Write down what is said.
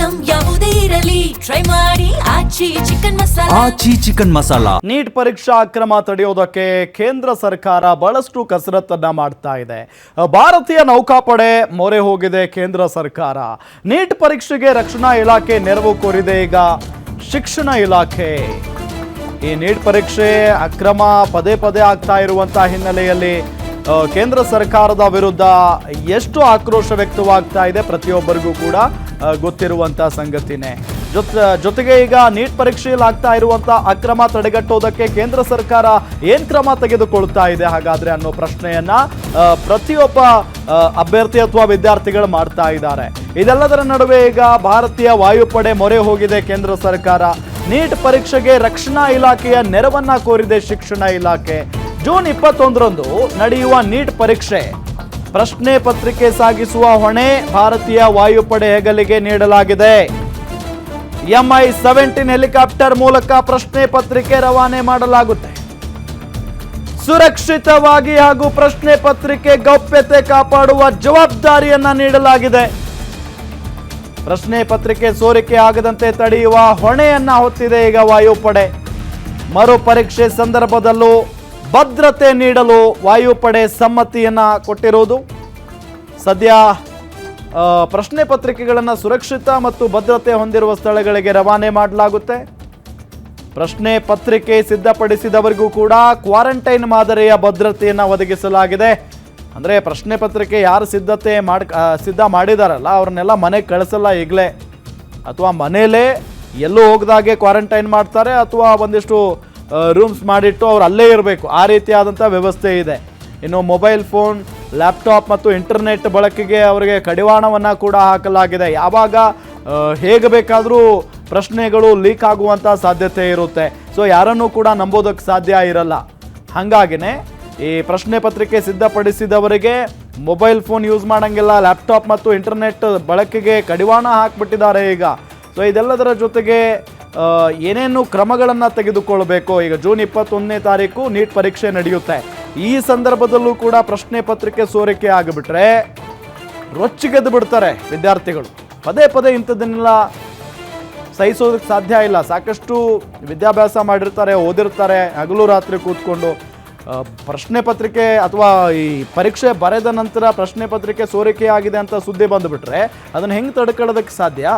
Item ಯಾವುದೇ ಇರಲಿ try ಮಾಡಿ ಆಚಿ ಚಿಕನ್ ಮಸಾಲಾ. ನೀಟ್ ಪರೀಕ್ಷಾ ಅಕ್ರಮ ತಡೆಯೋದಕ್ಕೆ ಕೇಂದ್ರ ಸರ್ಕಾರ ಬಹಳಷ್ಟು ಕಸರತ್ತನ್ನ ಮಾಡ್ತಾ ಇದೆ. ಭಾರತೀಯ ನೌಕಾಪಡೆ ಮೊರೆ ಹೋಗಿದೆ ಕೇಂದ್ರ ಸರ್ಕಾರ. ನೀಟ್ ಪರೀಕ್ಷೆಗೆ ರಕ್ಷಣಾ ಇಲಾಖೆ ನೆರವು ಕೋರಿದೆ ಈಗ ಶಿಕ್ಷಣ ಇಲಾಖೆ. ಈ ನೀಟ್ ಪರೀಕ್ಷೆ ಅಕ್ರಮ ಪದೇ ಪದೇ ಆಗ್ತಾ ಇರುವಂತಹ ಹಿನ್ನೆಲೆಯಲ್ಲಿ ಕೇಂದ್ರ ಸರ್ಕಾರದ ವಿರುದ್ಧ ಎಷ್ಟು ಆಕ್ರೋಶ ವ್ಯಕ್ತವಾಗ್ತಾ ಇದೆ ಪ್ರತಿಯೊಬ್ಬರಿಗೂ ಕೂಡ ಗೊತ್ತಿರುವಂತಹ ಸಂಗತಿನೇ. ಜೊತೆಗೆ ಈಗ ನೀಟ್ ಪರೀಕ್ಷೆಯಲ್ಲಿ ಆಗ್ತಾ ಇರುವಂತಹ ಅಕ್ರಮ ತಡೆಗಟ್ಟೋದಕ್ಕೆ ಕೇಂದ್ರ ಸರ್ಕಾರ ಏನ್ ಕ್ರಮ ತೆಗೆದುಕೊಳ್ತಾ ಇದೆ ಹಾಗಾದ್ರೆ ಅನ್ನೋ ಪ್ರಶ್ನೆಯನ್ನ ಪ್ರತಿಯೊಬ್ಬ ಅಭ್ಯರ್ಥಿ ಅಥವಾ ವಿದ್ಯಾರ್ಥಿಗಳು ಮಾಡ್ತಾ ಇದ್ದಾರೆ. ಇದೆಲ್ಲದರ ನಡುವೆ ಈಗ ಭಾರತೀಯ ವಾಯುಪಡೆ ಮೊರೆ ಹೋಗಿದೆ ಕೇಂದ್ರ ಸರ್ಕಾರ. ನೀಟ್ ಪರೀಕ್ಷೆಗೆ ರಕ್ಷಣಾ ಇಲಾಖೆಯ ನೆರವನ್ನ ಕೋರಿದೆ ಶಿಕ್ಷಣ ಇಲಾಖೆ. ಜೂನ್ 21ರಂದು ನಡೆಯುವ ನೀಟ್ ಪರೀಕ್ಷೆ ಪ್ರಶ್ನೆ ಪತ್ರಿಕೆ ಸಾಗಿಸುವ ಹೊಣೆ ಭಾರತೀಯ ವಾಯುಪಡೆ ಹೆಗಲಿಗೆ ನೀಡಲಾಗಿದೆ. MI-17 ಹೆಲಿಕಾಪ್ಟರ್ ಮೂಲಕ ಪ್ರಶ್ನೆ ಪತ್ರಿಕೆ ರವಾನೆ ಮಾಡಲಾಗುತ್ತೆ. ಸುರಕ್ಷಿತವಾಗಿ ಹಾಗೂ ಪ್ರಶ್ನೆ ಪತ್ರಿಕೆ ಗೌಪ್ಯತೆ ಕಾಪಾಡುವ ಜವಾಬ್ದಾರಿಯನ್ನ ನೀಡಲಾಗಿದೆ. ಪ್ರಶ್ನೆ ಪತ್ರಿಕೆ ಸೋರಿಕೆ ಆಗದಂತೆ ತಡೆಯುವ ಹೊಣೆಯನ್ನ ಹೊತ್ತಿದೆ ಈಗ ವಾಯುಪಡೆ. ಮರು ಪರೀಕ್ಷೆ ಸಂದರ್ಭದಲ್ಲೂ ಭದ್ರತೆ ನೀಡಲು ವಾಯುಪಡೆ ಸಮ್ಮತಿಯನ್ನ ಕೊಟ್ಟಿರುವುದು. ಸದ್ಯ ಪ್ರಶ್ನೆ ಪತ್ರಿಕೆಗಳನ್ನು ಸುರಕ್ಷಿತ ಮತ್ತು ಭದ್ರತೆ ಹೊಂದಿರುವ ಸ್ಥಳಗಳಿಗೆ ರವಾನೆ ಮಾಡಲಾಗುತ್ತೆ. ಪ್ರಶ್ನೆ ಪತ್ರಿಕೆ ಸಿದ್ಧಪಡಿಸಿದವರಿಗೂ ಕೂಡ ಕ್ವಾರಂಟೈನ್ ಮಾದರಿಯ ಭದ್ರತೆಯನ್ನು ಒದಗಿಸಲಾಗಿದೆ. ಅಂದರೆ ಪ್ರಶ್ನೆ ಪತ್ರಿಕೆ ಯಾರು ಸಿದ್ಧ ಮಾಡಿದಾರಲ್ಲ ಅವ್ರನ್ನೆಲ್ಲ ಮನೆಗೆ ಕಳಿಸಲ್ಲ ಈಗಲೇ, ಅಥವಾ ಮನೇಲೇ ಎಲ್ಲೂ ಹೋಗದಾಗೆ ಕ್ವಾರಂಟೈನ್ ಮಾಡ್ತಾರೆ, ಅಥವಾ ಒಂದಿಷ್ಟು ರೂಮ್ಸ್ ಮಾಡಿಟ್ಟು ಅವ್ರು ಅಲ್ಲೇ ಇರಬೇಕು. ಆ ರೀತಿಯಾದಂಥ ವ್ಯವಸ್ಥೆ ಇದೆ. ಇನ್ನು ಮೊಬೈಲ್ ಫೋನ್, ಲ್ಯಾಪ್ಟಾಪ್ ಮತ್ತು ಇಂಟರ್ನೆಟ್ ಬಳಕೆಗೆ ಅವರಿಗೆ ಕಡಿವಾಣವನ್ನು ಕೂಡ ಹಾಕಲಾಗಿದೆ. ಯಾವಾಗ ಹೇಗೆ ಬೇಕಾದರೂ ಪ್ರಶ್ನೆಗಳು ಲೀಕ್ ಆಗುವಂಥ ಸಾಧ್ಯತೆ ಇರುತ್ತೆ. ಸೊ ಯಾರನ್ನೂ ಕೂಡ ನಂಬೋದಕ್ಕೆ ಸಾಧ್ಯ ಇರಲ್ಲ. ಹಾಗಾಗಿನೇ ಈ ಪ್ರಶ್ನೆ ಪತ್ರಿಕೆ ಸಿದ್ಧಪಡಿಸಿದವರಿಗೆ ಮೊಬೈಲ್ ಫೋನ್ ಯೂಸ್ ಮಾಡೋಂಗಿಲ್ಲ, ಲ್ಯಾಪ್ಟಾಪ್ ಮತ್ತು ಇಂಟರ್ನೆಟ್ ಬಳಕೆಗೆ ಕಡಿವಾಣ ಹಾಕಿಬಿಟ್ಟಿದ್ದಾರೆ ಈಗ. ಸೊ ಇದೆಲ್ಲದರ ಜೊತೆಗೆ ಏನೇನು ಕ್ರಮಗಳನ್ನು ತೆಗೆದುಕೊಳ್ಬೇಕು. ಈಗ ಜೂನ್ 21ನೇ ತಾರೀಕು ನೀಟ್ ಪರೀಕ್ಷೆ ನಡೆಯುತ್ತೆ. ಈ ಸಂದರ್ಭದಲ್ಲೂ ಕೂಡ ಪ್ರಶ್ನೆ ಪತ್ರಿಕೆ ಸೋರಿಕೆ ಆಗಿಬಿಟ್ರೆ ರೊಚ್ಚಿಗೆದ್ದು ಬಿಡ್ತಾರೆ ವಿದ್ಯಾರ್ಥಿಗಳು. ಪದೇ ಪದೇ ಇಂಥದ್ದನ್ನೆಲ್ಲ ಸಹಿಸೋದಕ್ಕೆ ಸಾಧ್ಯ ಇಲ್ಲ. ಸಾಕಷ್ಟು ವಿದ್ಯಾಭ್ಯಾಸ ಮಾಡಿರ್ತಾರೆ, ಓದಿರ್ತಾರೆ, ಹಗಲು ರಾತ್ರಿ ಕೂತ್ಕೊಂಡು. ಪ್ರಶ್ನೆ ಪತ್ರಿಕೆ ಅಥವಾ ಈ ಪರೀಕ್ಷೆ ಬರೆದ ನಂತರ ಪ್ರಶ್ನೆ ಪತ್ರಿಕೆ ಸೋರಿಕೆ ಆಗಿದೆ ಅಂತ ಸುದ್ದಿ ಬಂದುಬಿಟ್ರೆ ಅದನ್ನು ಹೆಂಗೆ ತಡ್ಕೊಳ್ಳೋದಕ್ಕೆ ಸಾಧ್ಯ?